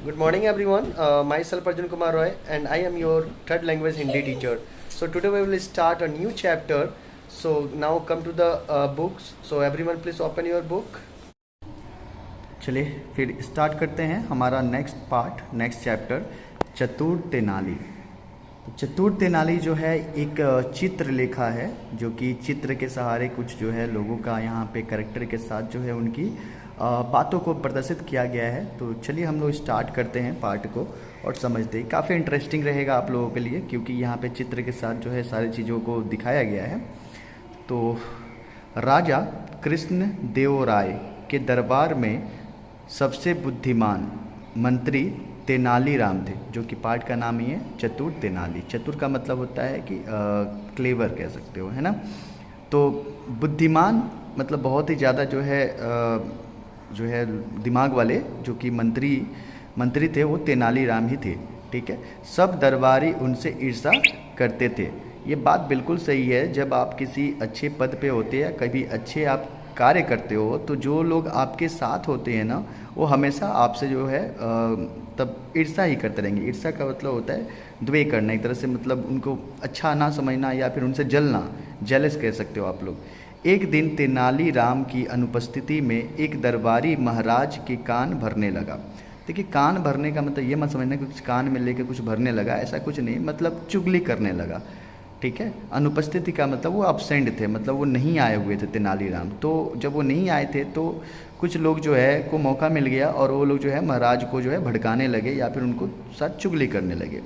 Good morning, everyone. Myself Arjun Kumar Roy, and I am your third language Hindi teacher. So today we will start a new chapter. So now come to the books. So everyone, please open your book. चलिए फिर start करते हैं हमारा next part, next chapter, चतुर तेनाली। चतुर तेनाली जो है एक चित्र लेखा है, जो कि चित्र के सहारे कुछ जो है लोगों का यहाँ पे करेक्टर के साथ जो है उनकी बातों को प्रदर्शित किया गया है। तो चलिए हम लोग स्टार्ट करते हैं पार्ट को और समझते हैं। काफ़ी इंटरेस्टिंग रहेगा आप लोगों के लिए, क्योंकि यहाँ पे चित्र के साथ जो है सारी चीज़ों को दिखाया गया है। तो राजा कृष्ण देव राय के दरबार में सबसे बुद्धिमान मंत्री तेनालीराम थे, जो कि पार्ट का नाम ही है चतुर तेनाली। चतुर का मतलब होता है कि क्लेवर कह सकते हो, है ना। तो बुद्धिमान मतलब बहुत ही ज़्यादा जो है दिमाग वाले जो कि मंत्री थे, वो तेनालीराम ही थे। ठीक है, सब दरबारी उनसे ईर्ष्या करते थे। ये बात बिल्कुल सही है। जब आप किसी अच्छे पद पे होते हैं, कभी अच्छे आप कार्य करते हो, तो जो लोग आपके साथ होते हैं ना, वो हमेशा आपसे जो है तब ईर्ष्या ही करते रहेंगे। ईर्ष्या का मतलब होता है द्वेष करना, एक तरह से मतलब उनको अच्छा ना समझना या फिर उनसे जलना, जेलस कह सकते हो आप लोग। एक दिन तेनालीराम की अनुपस्थिति में एक दरबारी महाराज के कान भरने लगा। देखिए, कान भरने का मतलब ये मत समझना कि कुछ कान में लेके कुछ भरने लगा, ऐसा कुछ नहीं, मतलब चुगली करने लगा। ठीक है, अनुपस्थिति का मतलब वो अब्सेंट थे, मतलब वो नहीं आए हुए थे तेनालीराम। तो जब वो नहीं आए थे तो कुछ लोग जो है को मौका मिल गया और वो लोग जो है महाराज को जो है भड़काने लगे या फिर उनको साथ चुगली करने लगे।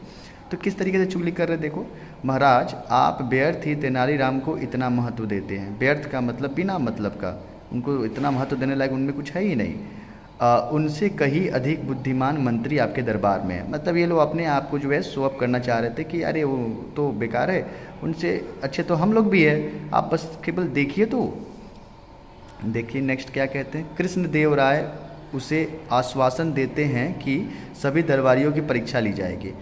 तो किस तरीके से चुगली कर रहे, देखो। महाराज, आप व्यर्थ ही तेनालीराम को इतना महत्व देते हैं। व्यर्थ का मतलब बिना मतलब का, उनको इतना महत्व देने लायक उनमें कुछ है ही नहीं। उनसे कहीं अधिक बुद्धिमान मंत्री आपके दरबार में है। मतलब ये लोग अपने आप को जो है शो अप करना चाह रहे थे कि अरे वो तो बेकार है, उनसे अच्छे तो हम लोग भी है, आप बस केवल देखिए। तो देखिए नेक्स्ट क्या कहते हैं। कृष्णदेव राय उसे आश्वासन देते हैं कि सभी दरबारियों की परीक्षा ली जाएगी।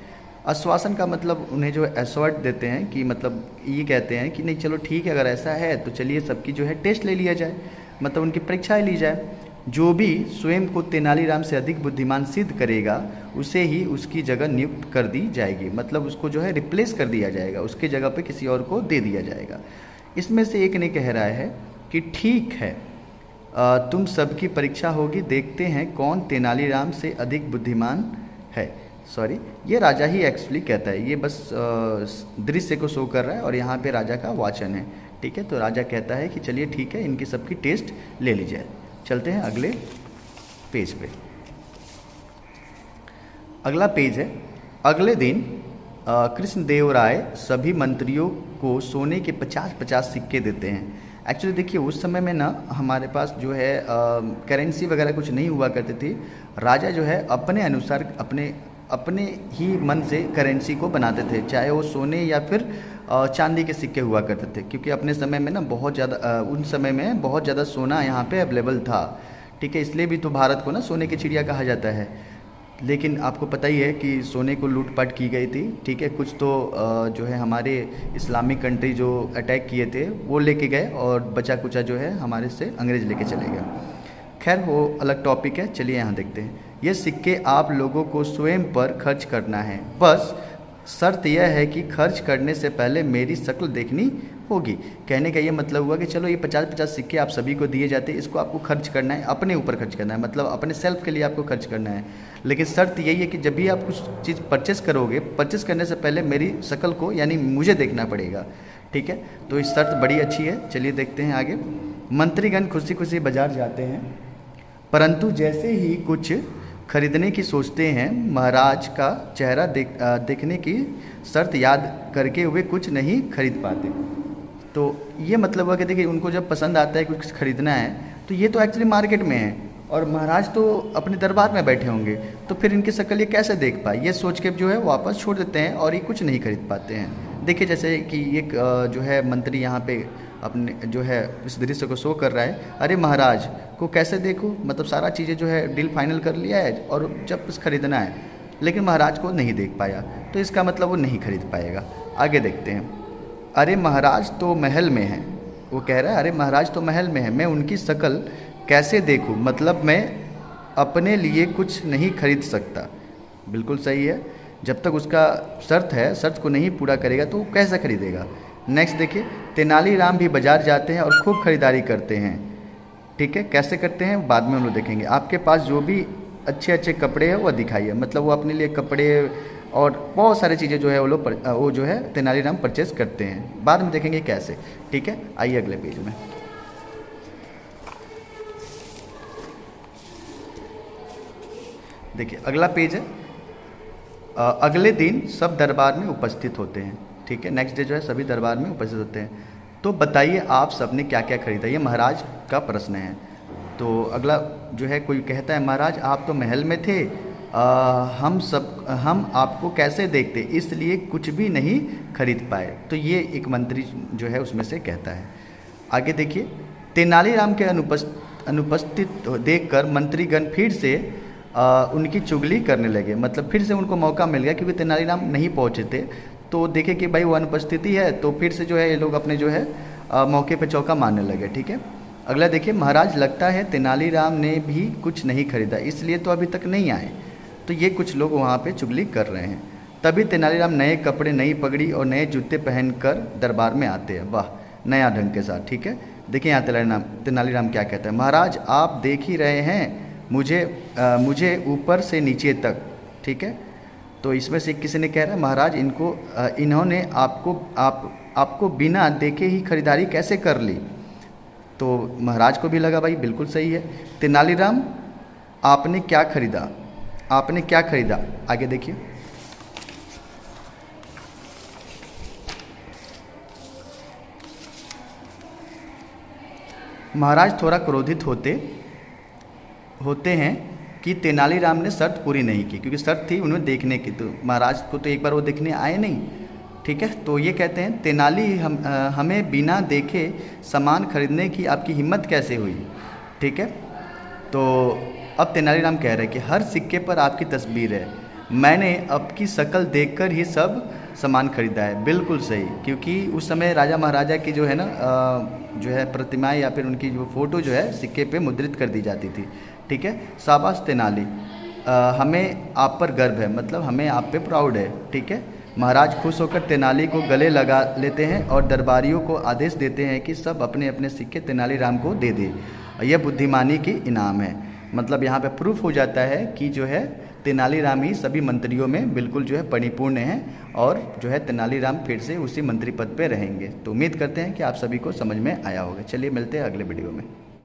आश्वासन का मतलब उन्हें जो एश्योर्ड देते हैं कि मतलब ये कहते हैं कि नहीं चलो ठीक है, अगर ऐसा है तो चलिए सबकी जो है टेस्ट ले लिया जाए, मतलब उनकी परीक्षाएं ली जाए। जो भी स्वयं को तेनालीराम से अधिक बुद्धिमान सिद्ध करेगा, उसे ही उसकी जगह नियुक्त कर दी जाएगी। मतलब उसको जो है रिप्लेस कर दिया जाएगा, उसके जगह पे किसी और को दे दिया जाएगा। इसमें से एक ने कह रहा है कि ठीक है, तुम सबकी परीक्षा होगी, देखते हैं कौन तेनालीराम से अधिक बुद्धिमान है। सॉरी, ये राजा ही एक्चुअली कहता है, ये बस दृश्य को शो कर रहा है और यहाँ पे राजा का वाचन है। ठीक है, तो राजा कहता है कि चलिए ठीक है, इनकी सबकी टेस्ट ले ली जाए। चलते हैं अगले पेज पे। अगला पेज है। अगले दिन कृष्णदेव राय सभी मंत्रियों को सोने के 50-50 सिक्के देते हैं। एक्चुअली देखिए, उस समय में ना हमारे पास जो है करेंसी वगैरह कुछ नहीं हुआ करती थी। राजा जो है अपने अनुसार अपने ही मन से करेंसी को बनाते थे, चाहे वो सोने या फिर चांदी के सिक्के हुआ करते थे, क्योंकि अपने समय में ना बहुत ज़्यादा उन समय में बहुत ज़्यादा सोना यहाँ पे अवेलेबल था। ठीक है, इसलिए भी तो भारत को ना सोने की चिड़िया कहा जाता है। लेकिन आपको पता ही है कि सोने को लूटपाट की गई थी। ठीक है, कुछ तो जो है हमारे इस्लामिक कंट्री जो अटैक किए थे वो लेके गए, और बचा कुचा जो है हमारे से अंग्रेज़ लेके चले गए। खैर, वो अलग टॉपिक है। चलिए यहाँ देखते हैं। ये सिक्के आप लोगों को स्वयं पर खर्च करना है, बस शर्त यह है कि खर्च करने से पहले मेरी शक्ल देखनी होगी। कहने का ये मतलब हुआ कि चलो ये 50-50 सिक्के आप सभी को दिए जाते हैं, इसको आपको खर्च करना है, अपने ऊपर खर्च करना है, मतलब अपने सेल्फ के लिए आपको खर्च करना है। लेकिन शर्त यही है कि जब भी आप कुछ चीज़ परचेस करोगे, परचेस करने से पहले मेरी शक्ल को यानी मुझे देखना पड़ेगा। ठीक है, तो इस शर्त बड़ी अच्छी है। चलिए देखते हैं आगे। मंत्रीगण खुशी खुशी बाजार जाते हैं, परंतु जैसे ही कुछ खरीदने की सोचते हैं, महाराज का चेहरा देखने की शर्त याद करके वे कुछ नहीं खरीद पाते। तो ये मतलब हुआ कि देखिए, उनको जब पसंद आता है कुछ खरीदना है, तो ये तो एक्चुअली मार्केट में है और महाराज तो अपने दरबार में बैठे होंगे, तो फिर इनकी शक्ल ये कैसे देख पाए, ये सोच के जो है वापस छोड़ देते हैं और ये कुछ नहीं खरीद पाते हैं। देखिए, जैसे कि एक जो है मंत्री यहाँ पे अपने जो है इस दृश्य को शो कर रहा है। अरे महाराज को कैसे देखूं, मतलब सारा चीज़ें जो है डील फाइनल कर लिया है और जब कुछ खरीदना है, लेकिन महाराज को नहीं देख पाया, तो इसका मतलब वो नहीं खरीद पाएगा। आगे देखते हैं। अरे महाराज तो महल में है, वो कह रहा है अरे महाराज तो महल में है, मैं उनकी शक्ल कैसे देखूं, मतलब मैं अपने लिए कुछ नहीं खरीद सकता। बिल्कुल सही है। जब तक उसका शर्त है, शर्त को नहीं पूरा करेगा तो वो कैसे खरीदेगा। नेक्स्ट देखिए, तेनालीराम भी बाजार जाते हैं और खूब खरीदारी करते हैं। ठीक है, कैसे करते हैं बाद में हम लोग देखेंगे। आपके पास जो भी अच्छे अच्छे कपड़े हैं वो दिखाइए, मतलब वो अपने लिए कपड़े और बहुत सारी चीज़ें जो है वो लोग वो जो है तेनालीराम परचेज करते हैं। बाद में देखेंगे कैसे। ठीक है, आइए अगले पेज में। देखिए अगला पेज है, अगले दिन सब दरबार में उपस्थित होते हैं। ठीक है, नेक्स्ट डे जो है सभी दरबार में उपस्थित होते हैं। तो बताइए आप सब ने क्या क्या खरीदा, ये महाराज का प्रश्न है। तो अगला जो है कोई कहता है, महाराज आप तो महल में थे, हम आपको कैसे देखते, इसलिए कुछ भी नहीं खरीद पाए। तो ये एक मंत्री जो है उसमें से कहता है। आगे देखिए, तेनालीराम के अनुपस्थित देखकर मंत्रीगण फिर से उनकी चुगली करने लगे। मतलब फिर से उनको मौका मिल गया, क्योंकि तेनालीराम नहीं पहुँचे थे। तो देखे कि भाई वो अनुपस्थिति है, तो फिर से जो है ये लोग अपने जो है मौके पे चौका मारने लगे। ठीक है, अगला देखिए, महाराज लगता है तेनालीराम ने भी कुछ नहीं खरीदा, इसलिए तो अभी तक नहीं आए। तो ये कुछ लोग वहाँ पे चुगली कर रहे हैं। तभी तेनालीराम नए कपड़े, नई पगड़ी और नए जूते पहनकर दरबार में आते हैं। वाह, नया ढंग के साथ। ठीक है, देखिए यहाँ तेनालीराम क्या कहता है, महाराज आप देख ही रहे हैं मुझे ऊपर से नीचे तक। ठीक है, तो इसमें से किसी ने कह रहा है, महाराज इन्होंने आपको बिना देखे ही खरीदारी कैसे कर ली। तो महाराज को भी लगा भाई बिल्कुल सही है। तेनालीराम आपने क्या खरीदा, आपने क्या खरीदा, आगे देखिए। महाराज थोड़ा क्रोधित होते हैं कि तेनालीराम ने शर्त पूरी नहीं की, क्योंकि शर्त थी उन्हें देखने की, तो महाराज को तो एक बार वो देखने आए नहीं। ठीक है, तो ये कहते हैं, तेनाली हमें बिना देखे सामान खरीदने की आपकी हिम्मत कैसे हुई। ठीक है, तो अब तेनालीराम कह रहे हैं कि हर सिक्के पर आपकी तस्वीर है, मैंने आपकी शक्ल देखकर ही सब सामान खरीदा है। बिल्कुल सही, क्योंकि उस समय राजा महाराजा की जो है ना जो है प्रतिमाएं या फिर उनकी जो फ़ोटो जो है सिक्के पे मुद्रित कर दी जाती थी। ठीक है, शाबाश तेनाली, हमें आप पर गर्व है, मतलब हमें आप पे प्राउड है। ठीक है, महाराज खुश होकर तेनाली को गले लगा लेते हैं और दरबारियों को आदेश देते हैं कि सब अपने अपने सिक्के तेनालीराम को दे दें। यह बुद्धिमानी की इनाम है। मतलब यहाँ पे प्रूफ हो जाता है कि जो है तेनालीराम ही सभी मंत्रियों में बिल्कुल जो है परिपूर्ण हैं, और जो है तेनालीराम फिर से उसी मंत्री पद पे रहेंगे। तो उम्मीद करते हैं कि आप सभी को समझ में आया होगा। चलिए मिलते हैं अगले वीडियो में।